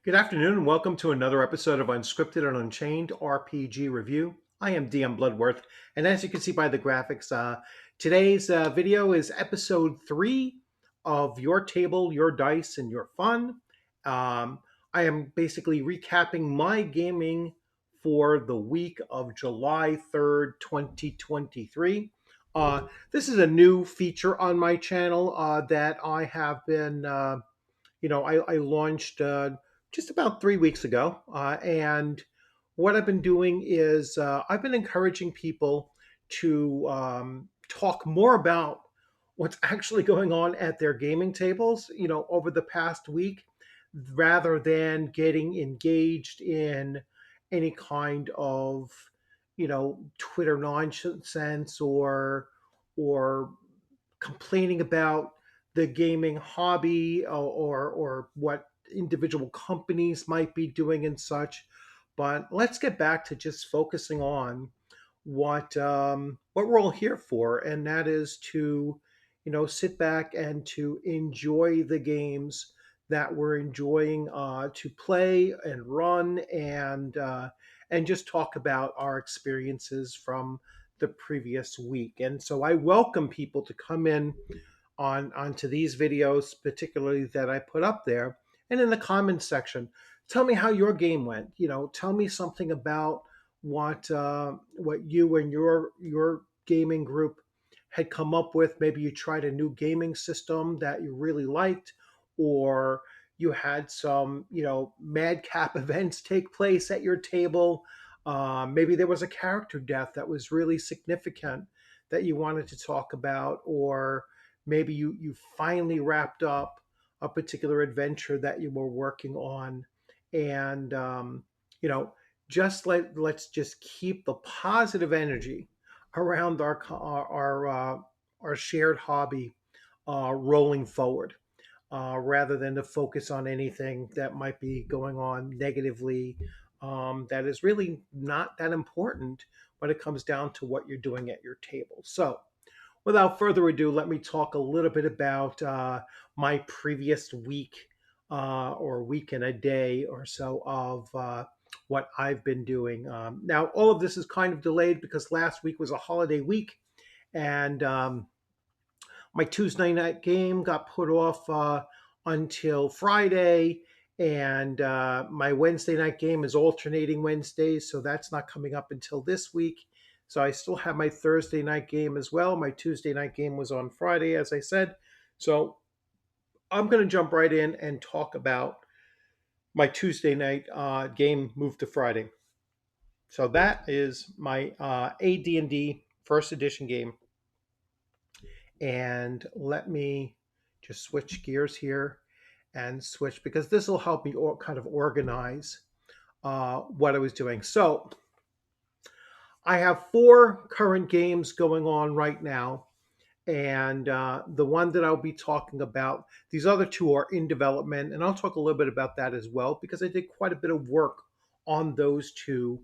Good afternoon, and welcome to another episode of Unscripted and Unchained RPG Review. I am DM Bloodworth, and as you can see by the graphics, today's video is episode 3 of Your Table, Your Dice, and Your Fun. I am basically recapping my gaming for the week of July 3rd, 2023. This is a new feature on my channel that I have been I launched just about 3 weeks ago. And what I've been doing is I've been encouraging people to talk more about what's actually going on at their gaming tables, over the past week, rather than getting engaged in any kind of, Twitter nonsense or complaining about the gaming hobby or what individual companies might be doing and such. But let's get back to just focusing on what we're all here for, and that is to sit back and to enjoy the games that we're enjoying to play and run and just talk about our experiences from the previous week. And so I welcome people to come in onto these videos, particularly that I put up there, and in the comments section, tell me how your game went. Tell me something about what you and your gaming group had come up with. Maybe you tried a new gaming system that you really liked, or you had some madcap events take place at your table. Maybe there was a character death that was really significant that you wanted to talk about, or maybe you finally wrapped up a particular adventure that you were working on, and you know let's just keep the positive energy around our shared hobby rolling forward, rather than to focus on anything that might be going on negatively, that is really not that important when it comes down to what you're doing at your table. So without further ado, let me talk a little bit about my previous week, or week and a day or so of what I've been doing. Now, all of this is kind of delayed because last week was a holiday week, and my Tuesday night game got put off until Friday, and my Wednesday night game is alternating Wednesdays, so that's not coming up until this week. So I still have my Thursday night game as well. My Tuesday night game was on Friday, as I said. So I'm going to jump right in and talk about my Tuesday night game moved to Friday. So that is my AD&D first edition game. And let me just switch gears here and switch, because this will help me kind of organize what I was doing. So I have 4 current games going on right now. And the one that I'll be talking about, these other 2 are in development. And I'll talk a little bit about that as well, because I did quite a bit of work on those 2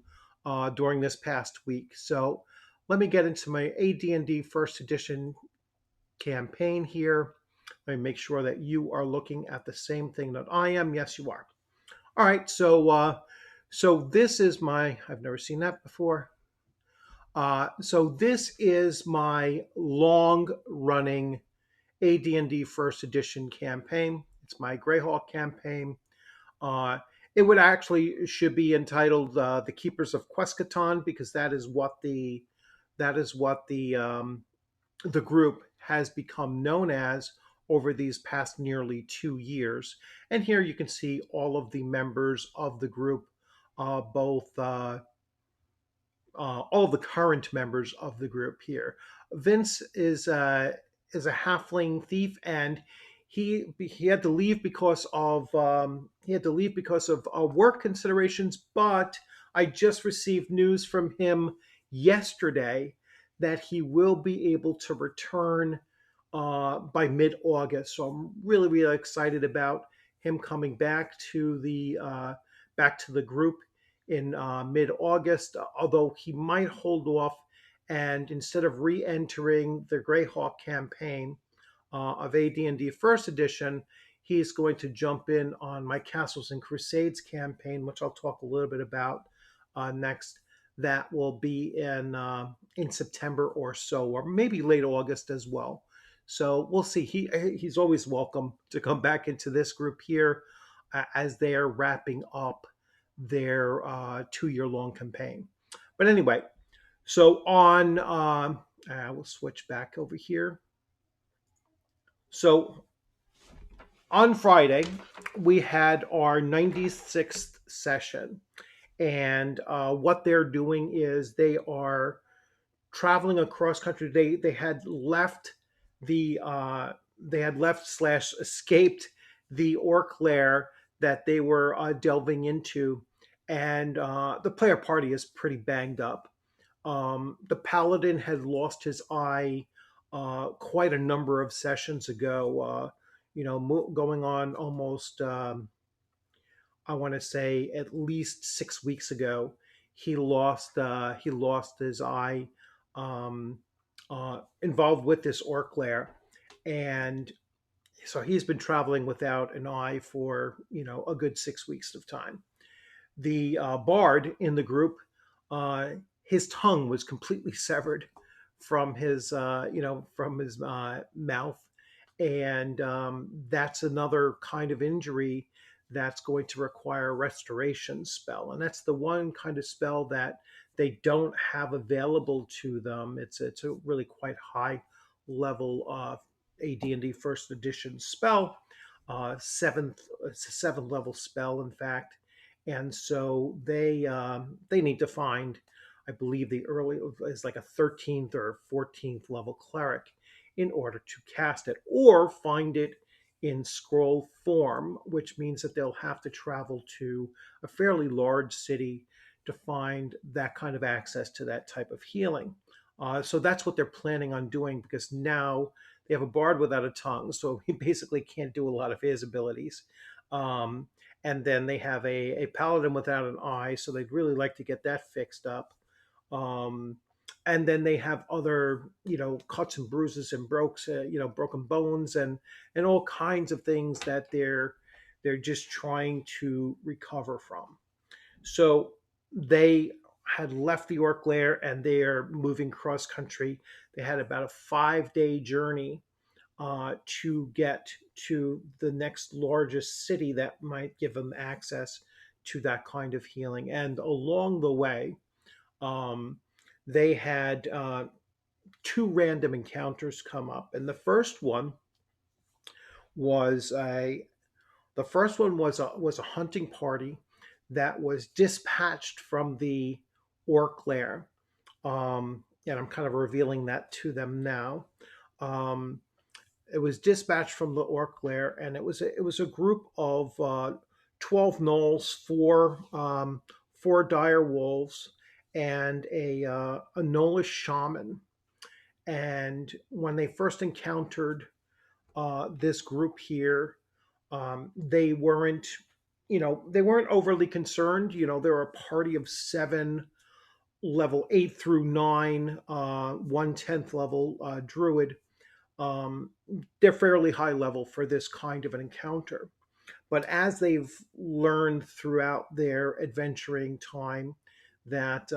during this past week. So let me get into my AD&D first edition campaign here. Let me make sure that you are looking at the same thing that I am. Yes, you are. All right. So this is my, I've never seen that before. So this is my long-running AD&D First Edition campaign. It's my Greyhawk campaign. Uh, it would actually should be entitled "The Keepers of Quescaton," because that is what the group has become known as over these past nearly 2 years. And here you can see all of the members of the group, both. All the current members of the group here. Vince is a halfling thief, and he had to leave because of work considerations. But I just received news from him yesterday that he will be able to return by mid-August. So I'm really, really excited about him coming back to the group in mid-August, although he might hold off, and instead of re-entering the Greyhawk campaign of AD&D First Edition, he's going to jump in on my Castles and Crusades campaign, which I'll talk a little bit about next. That will be in September or so, or maybe late August as well. So we'll see. He's always welcome to come back into this group here as they are wrapping up their 2 year long campaign. But anyway, so on, we'll switch back over here. So on Friday, we had our 96th session. And what they're doing is they are traveling across country. They had left slash escaped the orc lair that they were delving into, and the player party is pretty banged up. The paladin had lost his eye quite a number of sessions ago. Going on almost. I want to say at least 6 weeks ago, he lost his eye, involved with this orc lair, and so he's been traveling without an eye for a good 6 weeks of time. The bard in the group, his tongue was completely severed from his mouth, and that's another kind of injury that's going to require a restoration spell, and that's the one kind of spell that they don't have available to them. It's a really quite high level AD&D first edition spell, it's a seventh level spell, in fact, and so they need to find, I believe the early is like a 13th or 14th level cleric in order to cast it, or find it in scroll form, which means that they'll have to travel to a fairly large city to find that kind of access to that type of healing. So that's what they're planning on doing, because now they have a bard without a tongue, so he basically can't do a lot of his abilities. And then they have a paladin without an eye, so they'd really like to get that fixed up. Um, and then they have other, cuts and bruises and broken bones and all kinds of things that they're just trying to recover from. So they had left the orc lair and they are moving cross country. They had about a 5 day journey to get to the next largest city that might give them access to that kind of healing. And along the way, um, they had two random encounters come up, and was a the first one was a hunting party that was dispatched from the orc lair, and I'm kind of revealing that to them now. Um, it was dispatched from the orc lair, and it was a group of 12 gnolls, four dire wolves, and a gnollish shaman. And when they first encountered this group here, they weren't, they weren't overly concerned. They're a party of seven, level 8 through 9, 1/10 level druid. Um, they're fairly high level for this kind of an encounter. But as they've learned throughout their adventuring time that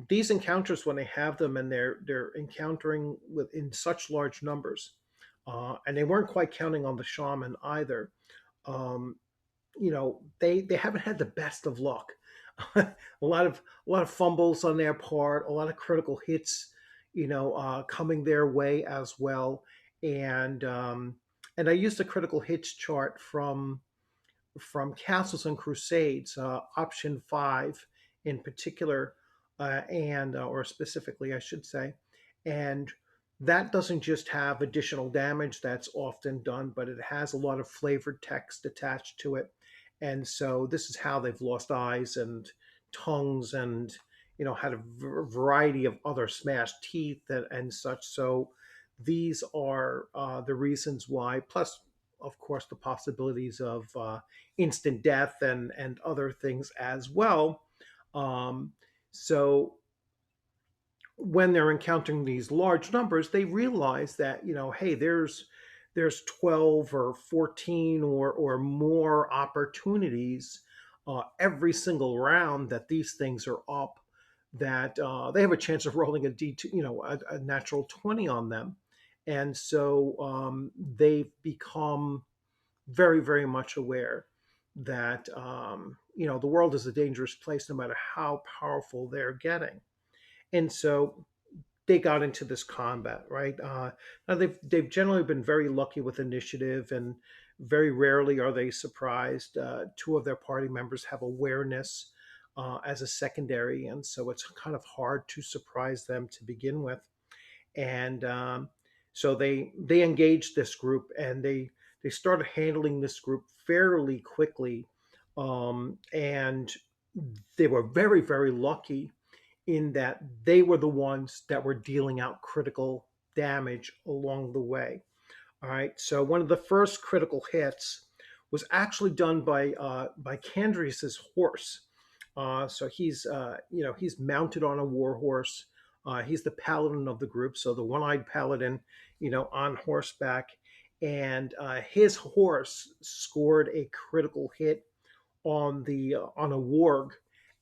these encounters, when they have them and they're encountering with in such large numbers, and they weren't quite counting on the shaman either. um, they haven't had the best of luck. A lot of fumbles on their part, a lot of critical hits, coming their way as well. And um, and I used a critical hits chart from Castles and Crusades, option 5 in particular, and or specifically, I should say. And that doesn't just have additional damage that's often done, but it has a lot of flavored text attached to it. And so this is how they've lost eyes and tongues, and had a variety of other smashed teeth and such. So these are the reasons why. Plus, of course, the possibilities of instant death and other things as well. Um, so when they're encountering these large numbers, they realize that hey, there's 12 or 14 or more opportunities every single round that these things are up, that they have a chance of rolling a D2, a natural 20 on them. And so they've become very, very much aware that, the world is a dangerous place no matter how powerful they're getting. And so they got into this combat, right? Now they've generally been very lucky with initiative, and very rarely are they surprised. Two of their party members have awareness as a secondary, and so it's kind of hard to surprise them to begin with. And so they engaged this group, and they started handling this group fairly quickly, and they were very, very lucky in that they were the ones that were dealing out critical damage along the way. All right. So one of the first critical hits was actually done by Candrius's horse. So he's mounted on a war horse. He's the paladin of the group, so the one-eyed paladin, on horseback, and his horse scored a critical hit on a warg,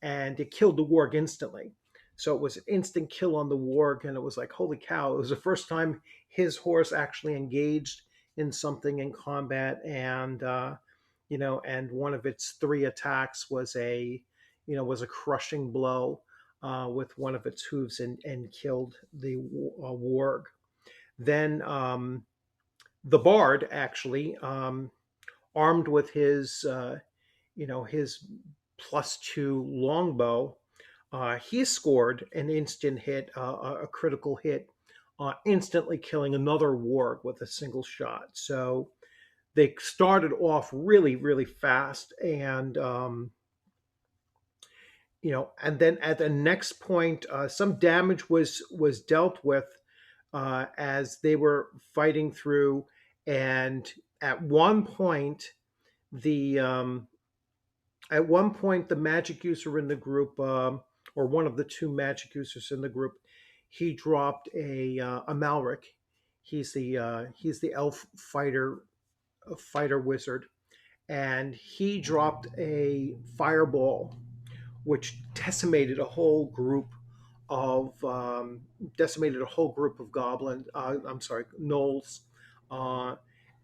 and it killed the warg instantly. So it was an instant kill on the warg, and it was like, holy cow! It was the first time his horse actually engaged in something in combat, and and one of its three attacks was a crushing blow with one of its hooves, and killed the warg. Then the bard actually, armed with his +2 longbow, he scored an instant hit, a critical hit, instantly killing another warg with a single shot. So they started off really, really fast, and then at the next point, some damage was dealt with as they were fighting through, and at one point, the the magic user in the group, or one of the two magic users in the group, he dropped a Malric. He's the elf fighter wizard, and he dropped a fireball, which decimated a whole group of goblins. I'm sorry, gnolls,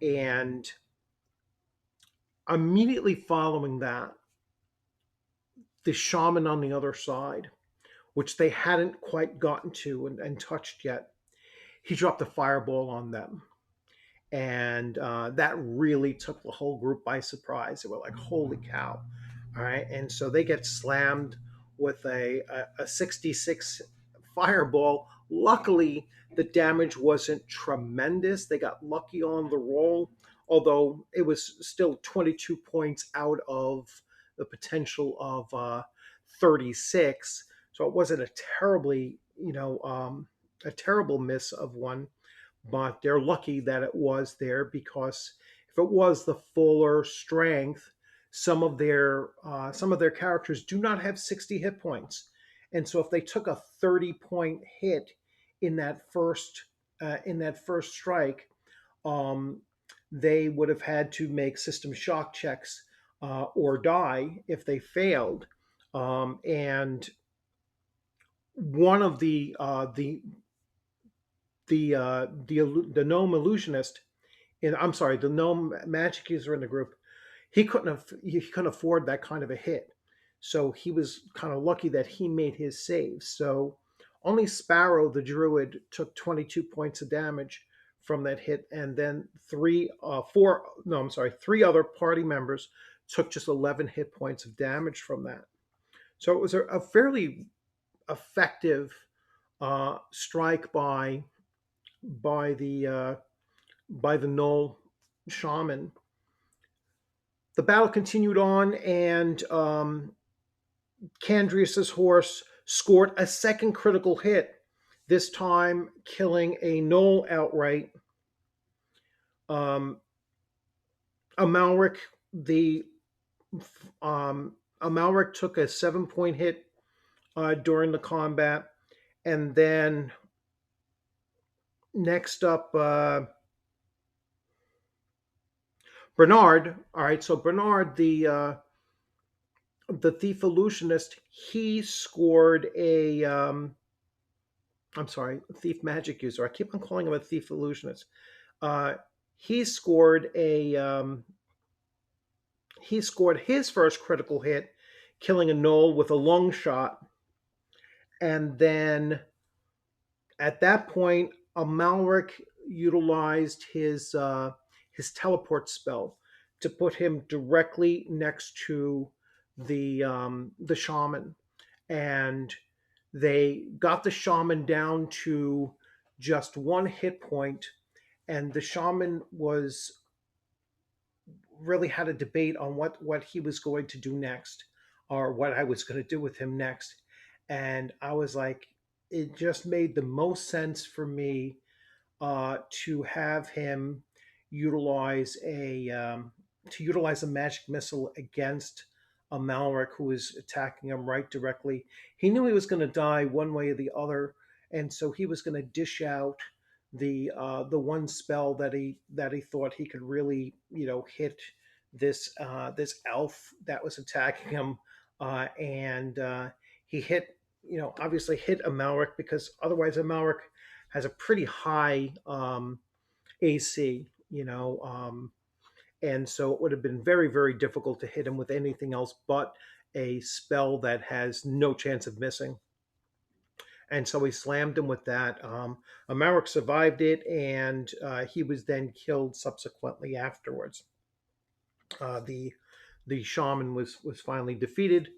and immediately following that, the shaman on the other side, which they hadn't quite gotten to and touched yet, he dropped a fireball on them. And that really took the whole group by surprise. They were like, holy cow. All right. And so they get slammed with a 66 fireball. Luckily, the damage wasn't tremendous. They got lucky on the roll, although it was still 22 points out of the potential of 36. So it wasn't a terrible miss of one, but they're lucky that it was there, because if it was the fuller strength, some of their characters do not have 60 hit points, and so if they took a 30-point hit in that first strike, um, they would have had to make system shock checks or die if they failed. And one of the gnome illusionist, I'm sorry, the gnome magic user in the group, he couldn't afford that kind of a hit. So he was kind of lucky that he made his save. So only Sparrow the druid took 22 points of damage from that hit, and then three other party members took just 11 hit points of damage from that. So it was a fairly effective strike by the Knoll shaman. The battle continued on, and Candrius's horse scored a second critical hit, this time killing a Knoll outright. Amalric, the Amalric took a 7-point hit during the combat, and then next up, Bernard. All right, so Bernard, the thief illusionist, he scored a. I'm sorry, thief magic user. I keep on calling him a thief illusionist. Uh, he scored a. He scored his first critical hit, killing a gnoll with a lung shot, and then at that point, Amalric utilized his teleport spell to put him directly next to the shaman, and they got the shaman down to just one hit point, and the shaman was really had a debate on what he was going to do next, or what I was going to do with him next, and I was like, it just made the most sense for me to have him utilize a magic missile against a Malric who was attacking him right directly. He knew he was going to die one way or the other, and so he was going to dish out the one spell that he thought he could really hit this elf that was attacking him, and he hit obviously hit a Malric because otherwise a Malric has a pretty high AC, and so it would have been very, very difficult to hit him with anything else but a spell that has no chance of missing. And so he slammed him with that. Amalric survived it, and he was then killed subsequently afterwards. The shaman was finally defeated,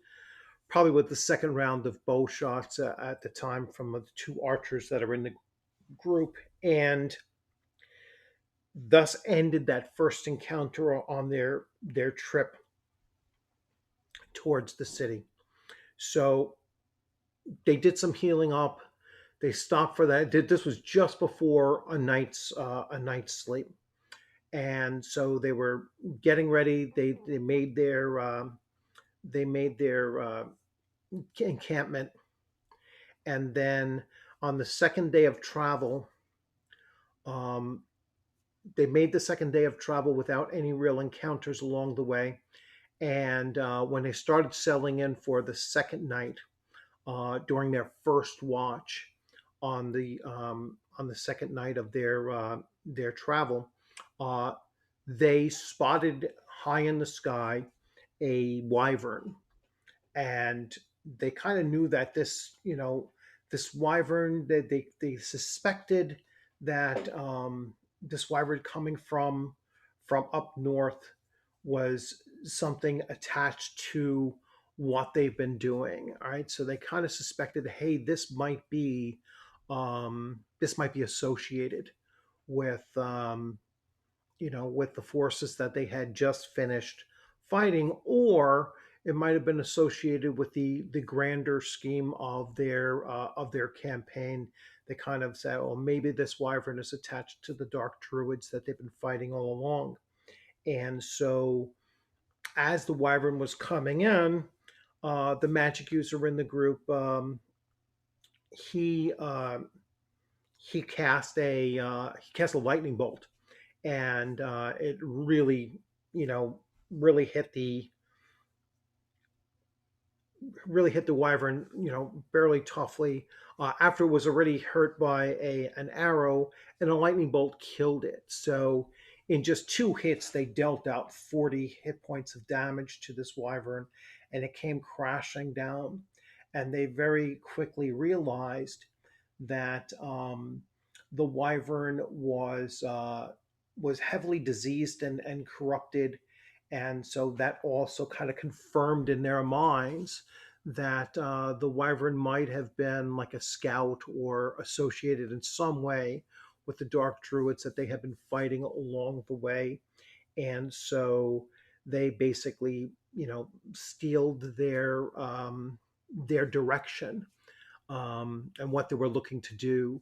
probably with the second round of bow shots at the time from the two archers that are in the group, and thus ended that first encounter on their trip towards the city. So they did some healing up. They stopped for that. This was just before a night's sleep, and so they were getting ready. They made their encampment, and then on the second day of travel, um, they made the second day of travel without any real encounters along the way. And when they started settling in for the second night, during their first watch on the second night of their travel, uh, they spotted high in the sky a wyvern, and they kind of knew that this wyvern, they suspected that this wyvern coming from up north was something attached to what they've been doing. All right, so they kind of suspected, hey, this might be associated with with the forces that they had just finished fighting, or it might have been associated with the grander scheme of their campaign. They kind of said, "Oh, maybe this wyvern is attached to the dark druids that they've been fighting all along." And so, as the wyvern was coming in, the magic user in the group, he he cast a lightning bolt, and it you know really hit the wyvern, barely toughly. After it was already hurt by an arrow, and a lightning bolt killed it. So in just two hits, they dealt out 40 hit points of damage to this wyvern, and it came crashing down. And they very quickly realized that the wyvern was heavily diseased and corrupted, and so that also kind of confirmed in their minds that the wyvern might have been like a scout or associated in some way with the dark druids that they had been fighting along the way. And so they basically steeled their direction, and what they were looking to do,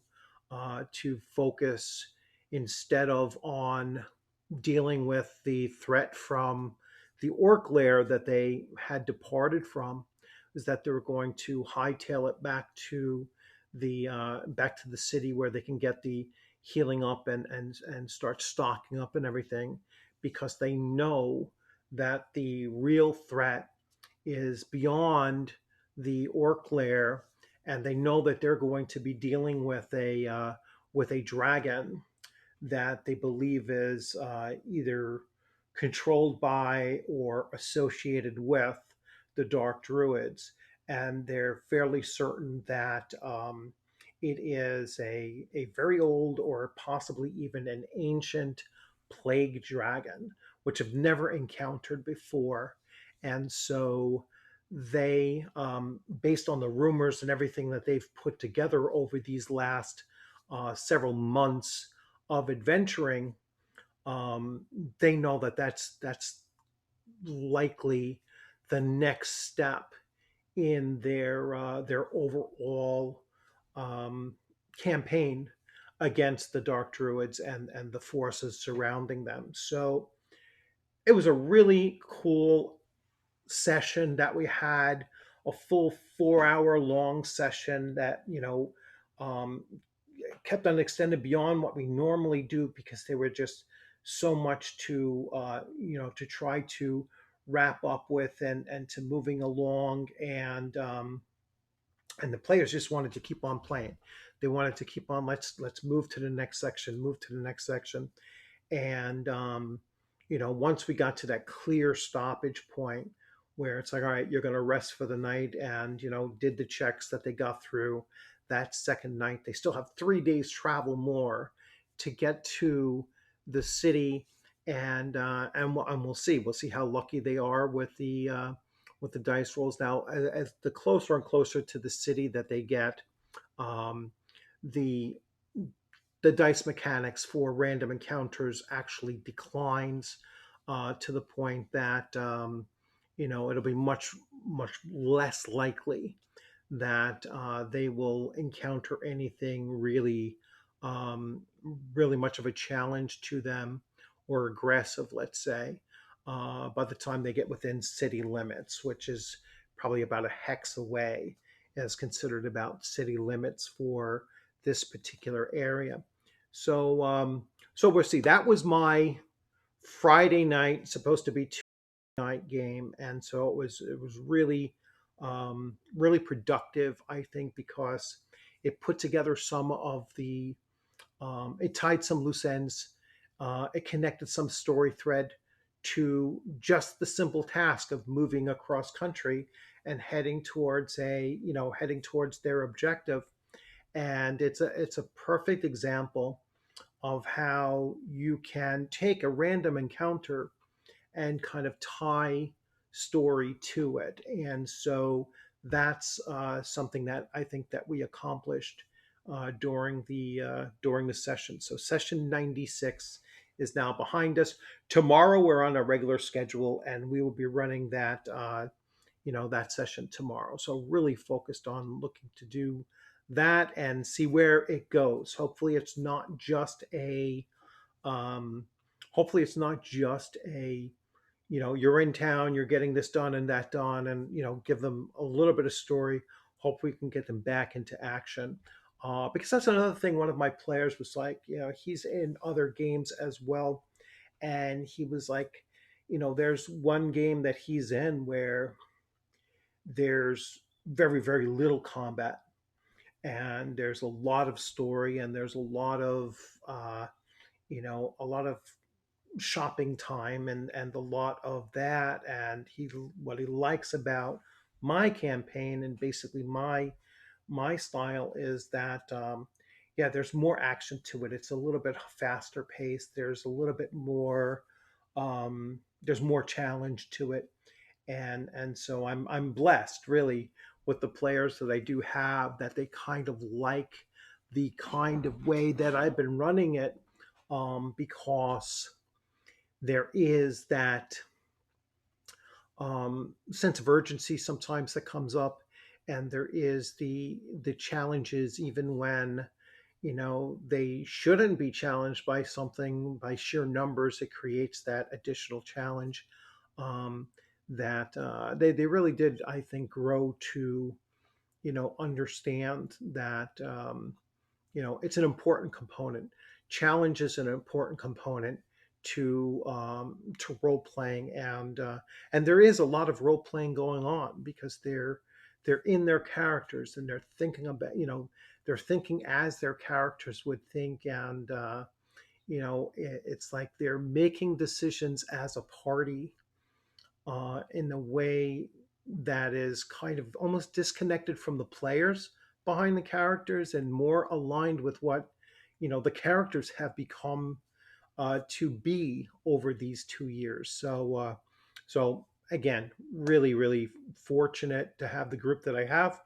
to focus instead of on dealing with the threat from the orc lair that they had departed from, is that they were going to hightail it back to the city where they can get the healing up and start stocking up and everything, because they know that the real threat is beyond the orc lair, and they know that they're going to be dealing with a dragon that they believe is either controlled by or associated with the Dark Druids. And they're fairly certain that it is a very old or possibly even an ancient plague dragon, which have never encountered before. And so they, based on the rumors and everything that they've put together over these last several months of adventuring, um, they know that that's likely the next step in their overall um, campaign against the Dark Druids and the forces surrounding them. So it was a really cool session that we had, a full 4 hour long session that um, kept on extended beyond what we normally do because there were just so much to to try to wrap up with and to moving along, and the players just wanted to keep on playing. They wanted to keep on, let's move to the next section, move to the next section. And once we got to that clear stoppage point where it's like, all right, you're going to rest for the night, and did the checks that they got through that second night, they still have 3 days travel more to get to the city. And we'll see how lucky they are with the dice rolls. Now, as the closer and closer to the city that they get, um, the the dice mechanics for random encounters actually declines to the point that it'll be much less likely that they will encounter anything um, really much of a challenge to them or aggressive, let's say, by the time they get within city limits, which is probably about a hex away, as considered about city limits for this particular area. So we'll see. That was my Friday night, supposed to be night game, and so it was really really productive, I think, because it put together some of the it tied some loose ends, it connected some story thread to just the simple task of moving across country and heading towards their objective. And it's a perfect example of how you can take a random encounter and kind of tie story to it. And so that's something that I think that we accomplished during the session. So session 96 is now behind us. Tomorrow we're on a regular schedule, and we will be running that session tomorrow. So really focused on looking to do that and see where it goes. Um, hopefully it's not just a you're in town, you're getting this done and that done, and give them a little bit of story. Hope we can get them back into action. Because that's another thing. One of my players was like, he's in other games as well, and he was like, there's one game that he's in where there's very, very little combat, and there's a lot of story, and there's a lot of shopping time and a lot of that. And what he likes about my campaign and basically my style is that yeah, there's more action to it. It's a little bit faster paced. There's a little bit more there's more challenge to it. And so I'm blessed really with the players that I do have, that they kind of like the kind of way that I've been running it, because there is that sense of urgency sometimes that comes up, and there is the challenges even when they shouldn't be challenged by something. By sheer numbers, it creates that additional challenge, um, that they really did, I think, grow to understand that it's an important component. Challenge is an important component to role playing, and there is a lot of role playing going on because they're in their characters and they're thinking about, they're thinking as their characters would think, and it's like they're making decisions as a party in a way that is kind of almost disconnected from the players behind the characters and more aligned with what the characters have become to be over these 2 years. So again, really, really fortunate to have the group that I have,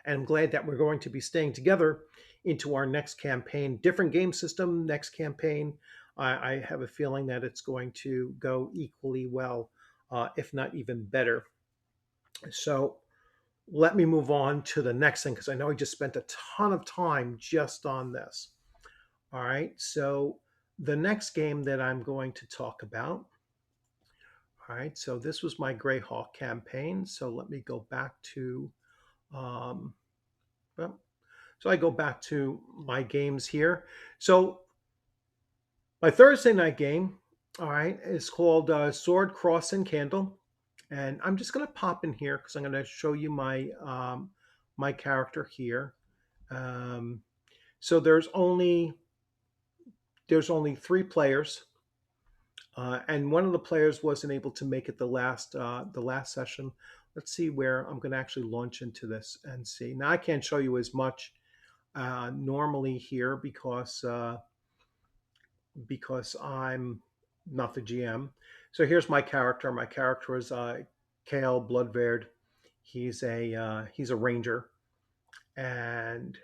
and I'm glad that we're going to be staying together into our next campaign. Different game system, next campaign. I have a feeling that it's going to go equally well, if not even better. So let me move on to the next thing because I know I just spent a ton of time just on this. All right, so the next game that I'm going to talk about. All right, so this was my Greyhawk campaign. So let me go back to, um, well, so I go back to my games here. So my Thursday night game, all right, is called Sword, Cross, and Candle. And I'm just going to pop in here because I'm going to show you my character here. Um, so there's only 3 players, and one of the players wasn't able to make it the last session. Let's see where I'm going to actually launch into this and see. Now I can't show you as much normally here because I'm not the GM. So here's my character. My character is Kale Bloodverd. He's a ranger, and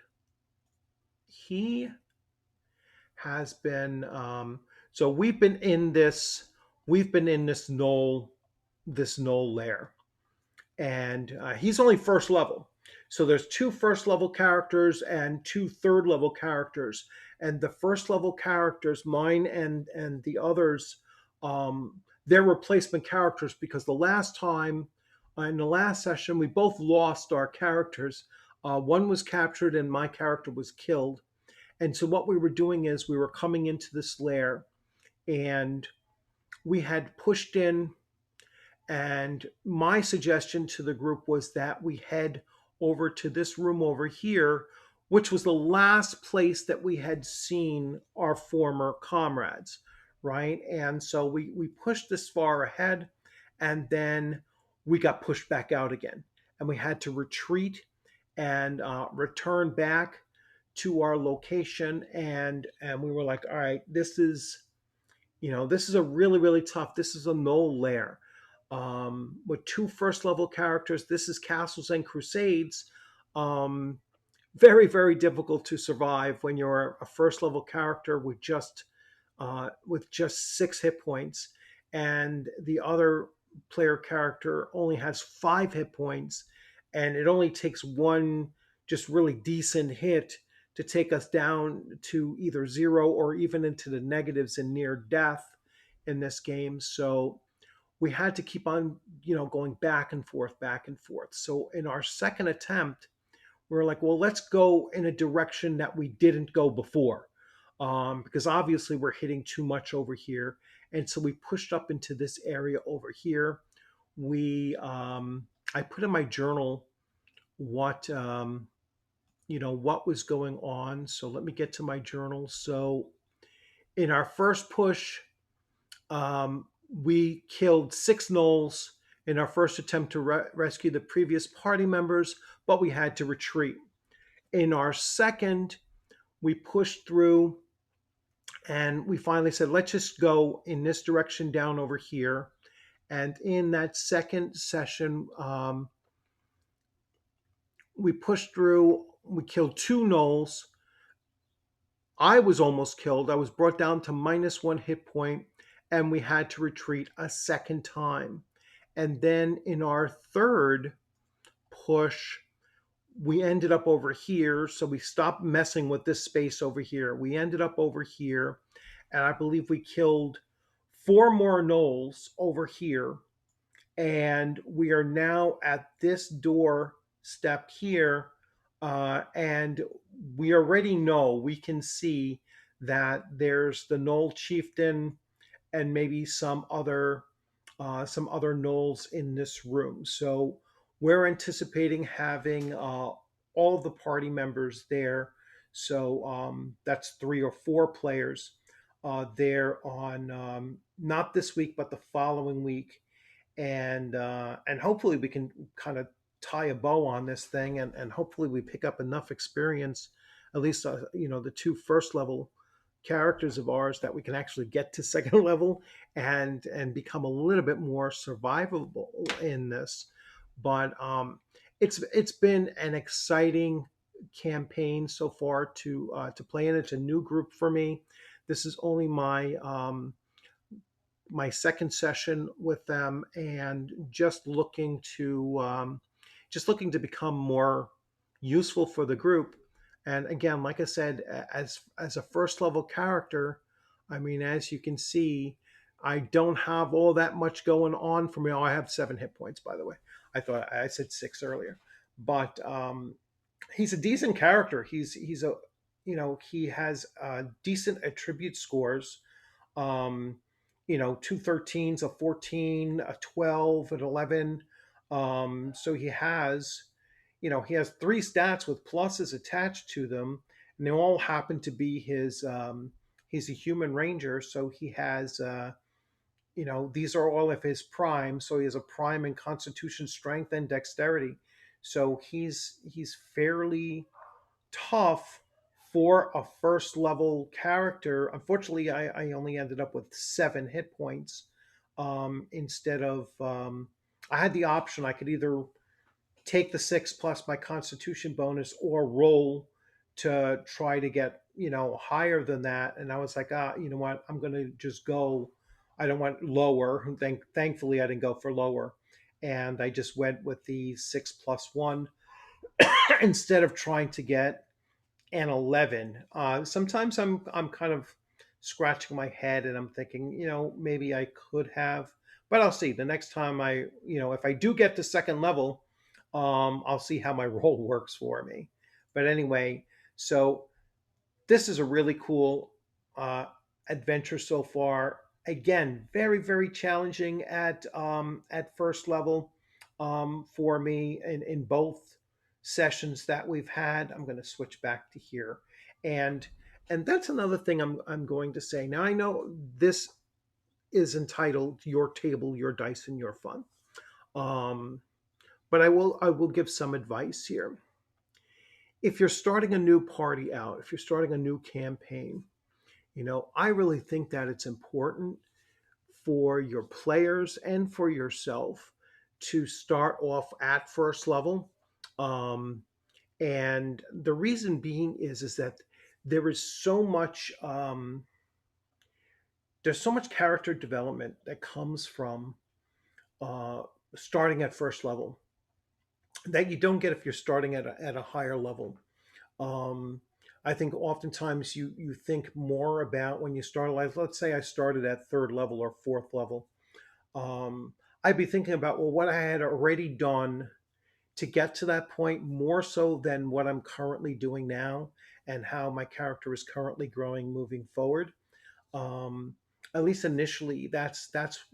he has been. So we've been in this knoll lair, and he's only first level. So there's 2 first level characters and 2 third level characters, and the first level characters, mine and the others, they're replacement characters because the last time in the last session we both lost our characters. One was captured and my character was killed, and so what we were doing is we were coming into this lair, and we had pushed in, and my suggestion to the group was that we head over to this room over here, which was the last place that we had seen our former comrades, right? And so we pushed this far ahead, and then we got pushed back out again. And we had to retreat and return back to our location. And we were like, all right, this is a really, really tough. This is a knoll lair with 2 first level characters. This is Castles and Crusades. Um, Very, very difficult to survive when you're a first level character with just 6 hit points, and the other player character only has 5 hit points, and it only takes one just really decent hit to take us down to either 0 or even into the negatives and near death in this game. So we had to keep on, going back and forth, back and forth. So in our second attempt, we were like, well, let's go in a direction that we didn't go before, because obviously we're hitting too much over here. And so we pushed up into this area over here. I put in my journal what was going on. So let me get to my journal. So in our first push, we killed 6 gnolls in our first attempt to rescue the previous party members, but we had to retreat. In our second, we pushed through, and we finally said, let's just go in this direction down over here. And in that second session, we pushed through, we killed 2 gnolls. I was almost killed. I was brought down to -1 hit point, and we had to retreat a second time. And then in our third push, we ended up over here. So we stopped messing with this space over here. We ended up over here, and I believe we killed 4 more gnolls over here. And we are now at this door step here, and we already know, we can see that there's the Knoll Chieftain and maybe some other gnolls in this room. So we're anticipating having all of the party members there. So that's 3 or 4 players there on not this week, but the following week, and hopefully we can kind of tie a bow on this thing, and hopefully we pick up enough experience, at least the 2 first level characters of ours, that we can actually get to second level and become a little bit more survivable in this. But it's been an exciting campaign so far to play in. It's a new group for me. This is only my second session with them, and just looking to become more useful for the group. And again, like I said, as a first level character, I mean, as you can see, I don't have all that much going on for me. Oh, I have 7 hit points, by the way. I thought I said 6 earlier, but he's a decent character. He's a he has decent attribute scores. um, 2 13s, a 14, a 12, an 11. So he has 3 stats with pluses attached to them, and they all happen to be his. He's a human ranger, so he has. These are all of his primes. So he has a prime in Constitution, Strength, and Dexterity. So he's fairly tough for a first level character. Unfortunately, I only ended up with 7 hit points instead of. I had the option. I could either take the 6 plus my Constitution bonus or roll to try to get higher than that. And I was like, you know what? I'm going to just go. I don't want lower. Thankfully, I didn't go for lower, and I just went with the 6 plus 1 instead of trying to get and 11. Sometimes I'm kind of scratching my head and I'm thinking, maybe I could have, but I'll see. The next time if I do get to second level, I'll see how my role works for me. But anyway, so this is a really cool uh, adventure so far. Again, very very challenging at first level for me in both sessions that we've had. I'm going to switch back to here, and and that's another thing I'm going to say. Now I know this is entitled "Your Table, Your Dice, and Your Fun," um, but I will give some advice here. If you're starting a new party out, if you're starting a new campaign, I really think that it's important for your players and for yourself to start off at first level. Um, and the reason being is that there is so much there's so much character development that comes from uh, starting at first level that you don't get if you're starting at a higher level. Um, I think oftentimes you think more about when you start. Like, let's say I started at third level or fourth level. Um, I'd be thinking about, well, what I had already done to get to that point, more so than what I'm currently doing now and how my character is currently growing moving forward. Um, at least initially, that's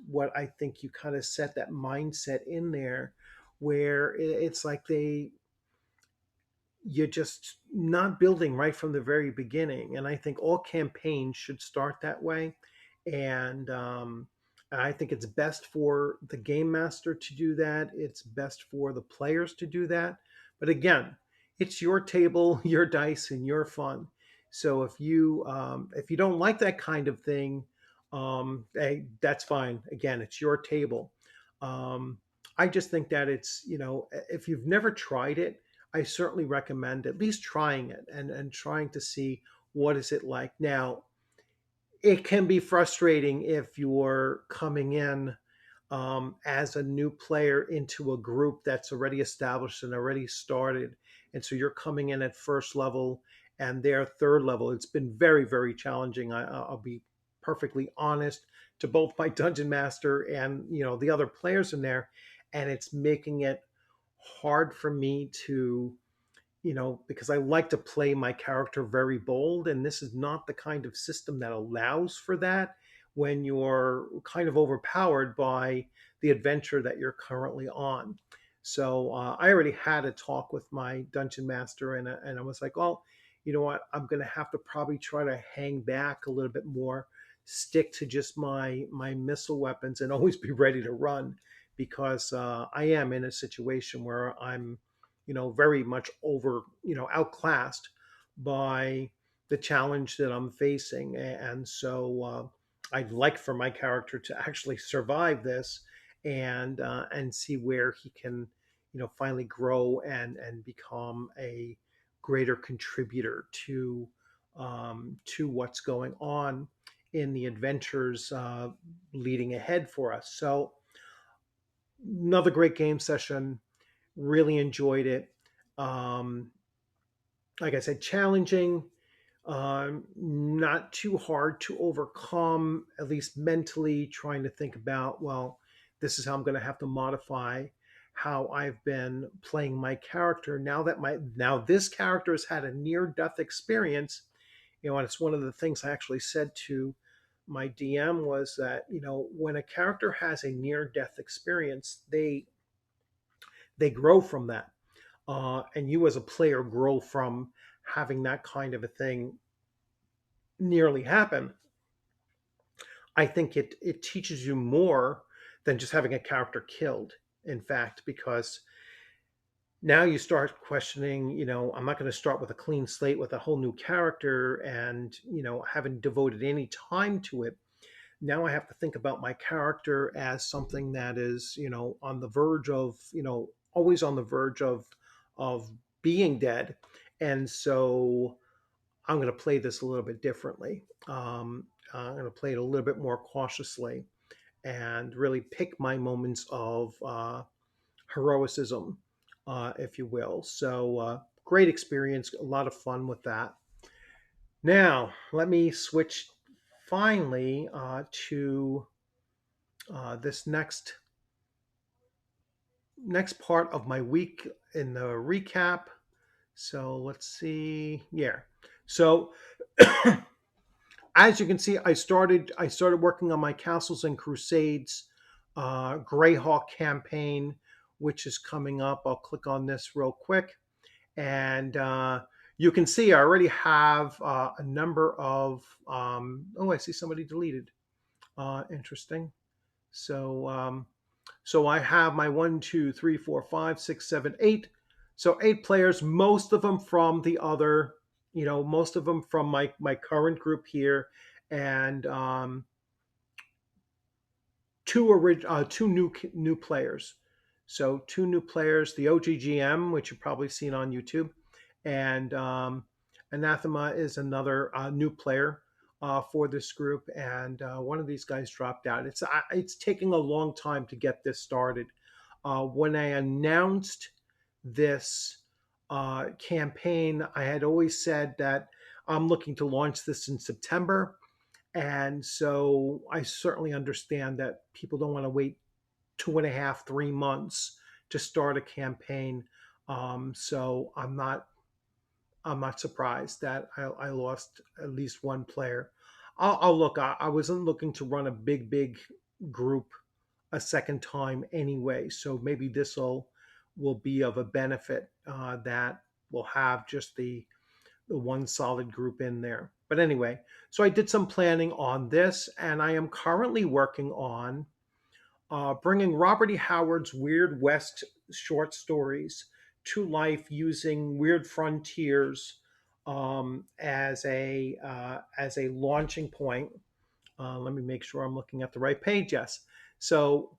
what I think. You kind of set that mindset in there, where it's like you're just not building right from the very beginning. And I think all campaigns should start that way. And I think it's best for the game master to do that. It's best for the players to do that. But again, it's your table, your dice, and your fun. So if you don't like that kind of thing, hey, that's fine. Again, it's your table. Um, I just think that if you've never tried it, I certainly recommend at least trying it and trying to see what is it like. Now, it can be frustrating if you're coming in as a new player into a group that's already established and already started, and so you're coming in at first level and they're third level. It's been very very challenging. I'll be perfectly honest to both my dungeon master and the other players in there, and it's making it hard for me to because I like to play my character very bold, and this is not the kind of system that allows for that when you're kind of overpowered by the adventure that you're currently on. So I already had a talk with my dungeon master, and I was like, well, you know what? I'm going to have to probably try to hang back a little bit more, stick to just my missile weapons, and always be ready to run because I am in a situation where I'm very much outclassed by the challenge that I'm facing. And so I'd like for my character to actually survive this and see where he can, finally grow and become a greater contributor to what's going on in the adventures leading ahead for us. So another great game session. Really enjoyed it. Um, like I said, challenging, not too hard to overcome, at least mentally, trying to think about, well, this is how I'm going to have to modify how I've been playing my character now this character has had a near death experience, and it's one of the things I actually said to my DM was that, when a character has a near death experience, they grow from that, and you as a player grow from having that kind of a thing nearly happen. I think it teaches you more than just having a character killed. In fact, because now you start questioning, I'm not going to start with a clean slate with a whole new character and, haven't devoted any time to it. Now I have to think about my character as something that is, on the verge of, always on the verge of being dead. And so I'm going to play this a little bit differently. I'm going to play it a little bit more cautiously and really pick my moments of heroicism, if you will. So great experience, a lot of fun with that. Now let me switch finally to this next part of my week in the recap. So let's see. Yeah. So as you can see, I started working on my Castles and Crusades Greyhawk campaign, which is coming up. I'll click on this real quick, and you can see I already have a number of. Oh, I see somebody deleted. Interesting. So so I have my 1, 2, 3, 4, 5, 6, 7, 8. So 8 players, most of them from the other, most of them from my current group here, and two new players. So two new players, the OGGM, which you've probably seen on YouTube, and Anathema is another new player for this group. And one of these guys dropped out. It's taking a long time to get this started. When I announced this campaign, I had always said that I'm looking to launch this in September. And so I certainly understand that people don't want to wait 2.5, 3 months to start a campaign. So I'm not surprised that I lost at least one player. I'll look. I wasn't looking to run a big group a second time anyway. So maybe this will be of a benefit that we'll have just the one solid group in there. But anyway, so I did some planning on this, and I am currently working on bringing Robert E. Howard's Weird West short stories to life using Weird Frontiers as a launching point. Let me make sure I'm looking at the right page. Yes. So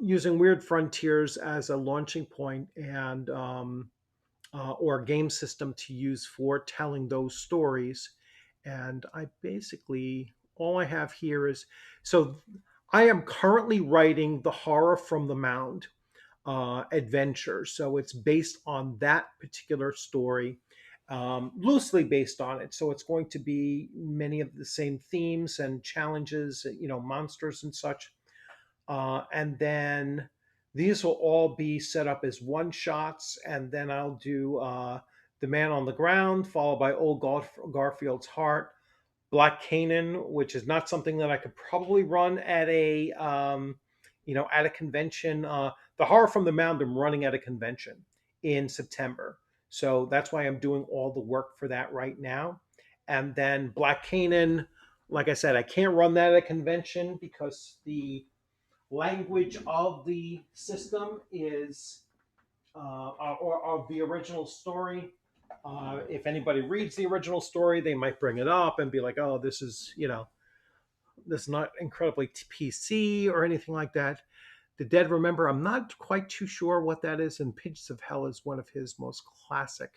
using Weird Frontiers as a launching point and or a game system to use for telling those stories. And I basically, all I have here is so I am currently writing the Horror from the Mound adventure. So it's based on that particular story, loosely based on it. So it's going to be many of the same themes and challenges, monsters and such. And then These will all be set up as one shots, and then I'll do The Man on the Ground, followed by Old Garfield's Heart, Black Canaan, which is not something that I could probably run at a at a convention. The Horror from the Mound I'm running at a convention in September, so that's why I'm doing all the work for that right now. And then Black Canaan, like I said, I can't run that at a convention because the language of the system is or of the original story. If anybody reads the original story, they might bring it up and be like, "Oh, this is this is not incredibly PC or anything like that." The Dead Remember, I'm not quite too sure what that is, and Pigeons of Hell is one of his most classic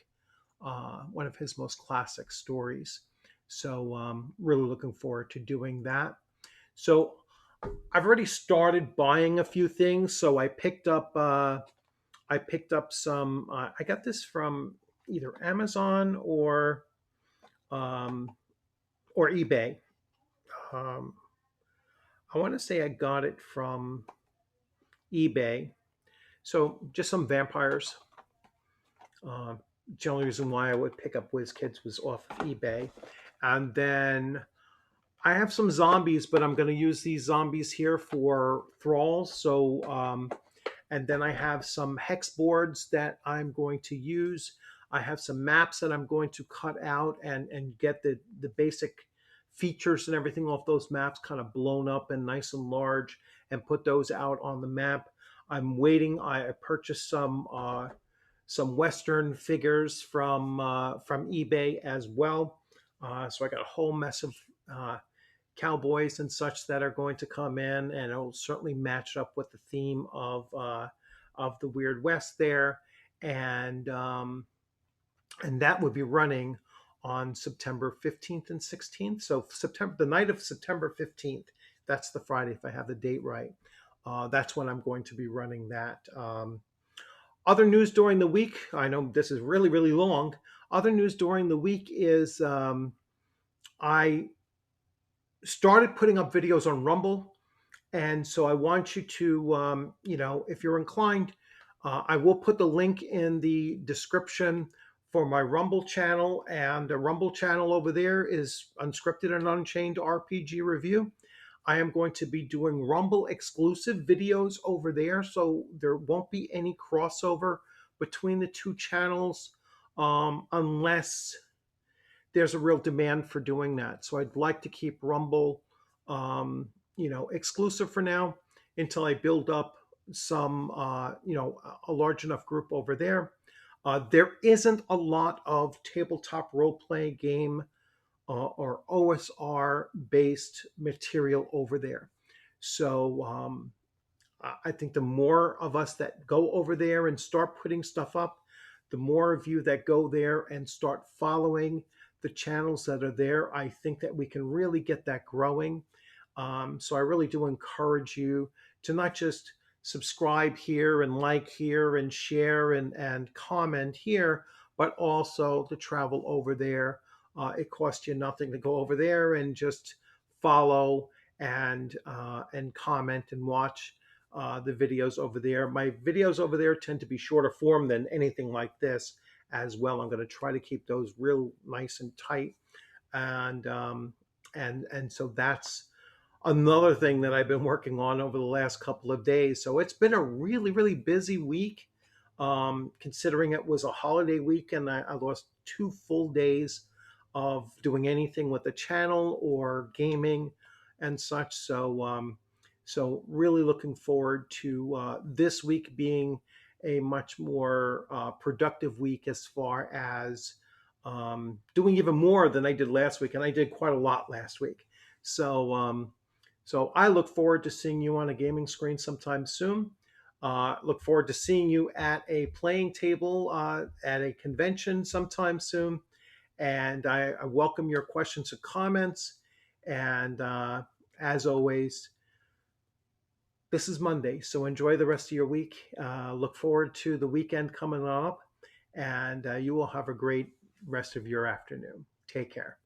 stories. So, really looking forward to doing that. So, I've already started buying a few things. So I picked up some. I got this from either Amazon um, or eBay. Um, I want to say I got it from eBay. So just some vampires. Uh, the only reason why I would pick up WizKids was off of eBay, and then I have some zombies, but I'm going to use these zombies here for thralls. So and then I have some hex boards that I'm going to use. I have some maps that I'm going to cut out and get the basic features and everything off those maps kind of blown up and nice and large and put those out on the map. I'm waiting. I purchased some Western figures from eBay as well. So I got a whole mess of cowboys and such that are going to come in, and it'll certainly match up with the theme of the Weird West there, and and that would be running on September 15th and 16th. So the night of September 15th, that's the Friday if I have the date right. That's when I'm going to be running that. Other news during the week. I know this is really really long. Other news during the week is I started putting up videos on Rumble. And so I want you to, if you're inclined, I will put the link in the description for my Rumble channel. And the Rumble channel over there is Unscripted and Unchained RPG Review. I am going to be doing Rumble exclusive videos over there. So there won't be any crossover between the two channels unless there's a real demand for doing that. So I'd like to keep Rumble, exclusive for now until I build up some, a large enough group over there. There isn't a lot of tabletop role play game or OSR based material over there. So I think the more of us that go over there and start putting stuff up, the more of you that go there and start following the channels that are there, I think that we can really get that growing. So I really do encourage you to not just subscribe here and like here and share and comment here, but also to travel over there. It costs you nothing to go over there and just follow and comment and watch the videos over there. My videos over there tend to be shorter form than anything like this as well. I'm going to try to keep those real nice and tight, and so that's another thing that I've been working on over the last couple of days. So it's been a really really busy week, considering it was a holiday week and I lost 2 full days of doing anything with the channel or gaming and such. So really looking forward to this week being a much more productive week as far as doing even more than I did last week, and I did quite a lot last week. So I look forward to seeing you on a gaming screen sometime soon. Look forward to seeing you at a playing table at a convention sometime soon. And I welcome your questions and comments. And as always, this is Monday, so enjoy the rest of your week. Look forward to the weekend coming up, and you will have a great rest of your afternoon. Take care.